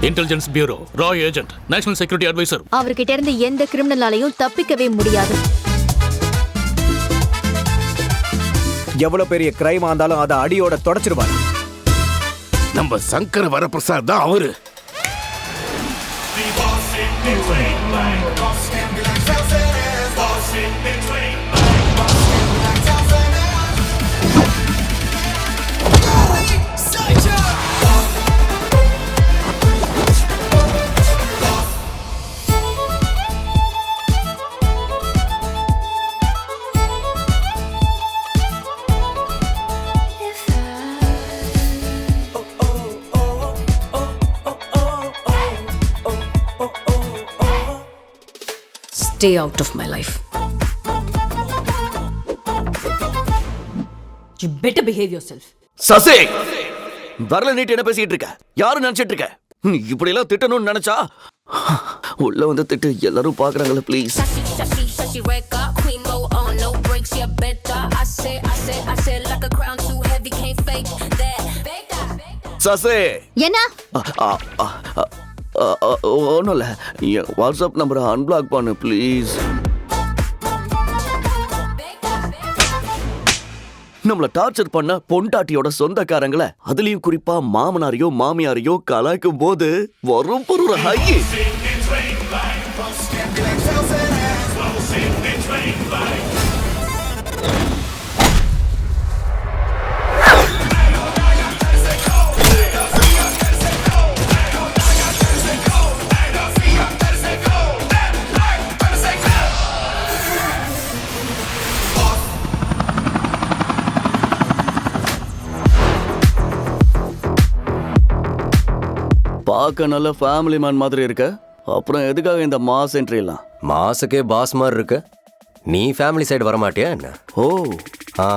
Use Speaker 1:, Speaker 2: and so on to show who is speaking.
Speaker 1: Intelligence bureau, ராய் agent, national security adviser.
Speaker 2: அவர்கிட்ட இருந்து எந்த கிரிமினலாலையும் தப்பிக்கவே முடியாது.
Speaker 3: எவ்வளவு பெரிய கிரைம் ஆனாலும் அதை அடியோட தொடச்சிருவாரு.
Speaker 4: நம்ம சங்கர வரப்பிரசாத் தான் அவரு.
Speaker 5: Stay out of my life. You better behave yourself.
Speaker 6: சசே, வரல நீட்டு என்ன பேசிட்டு இருக்க? யாரு நினைச்சிட்டு இருக்க? இப்படி எல்லாம் திட்டணும்னு நினைச்சா உள்ள வந்து திட்டு, எல்லாரும் பாக்குறாங்கல்ல ப்ளீஸ். சசே,
Speaker 2: என்ன?
Speaker 6: ஒன்றும் இல்லை, என் வாட்ஸ்அப் நம்பரை அன்பிளாக் பண்ணு ப்ளீஸ். நம்மள டார்ச்சர் பண்ண பொண்டாட்டியோட சொந்தக்காரங்களை, அதுலயும் குறிப்பா மாமனாரையோ மாமியாரையோ கலாய்க்கும் போது வரும் பொருள் ஹை. பார்க்க நல்ல ஃபேமிலி மேன் மாதிரி இருக்க, அப்புறம் எதுக்காக இந்த மாஸ் என்ட்ரி எல்லாம்?
Speaker 7: மாசுக்கே பாஸ் மாதிரி இருக்கு. நீ ஃபேமிலி சைடு வரமாட்டியா என்ன?
Speaker 6: ஓ,
Speaker 7: ஆ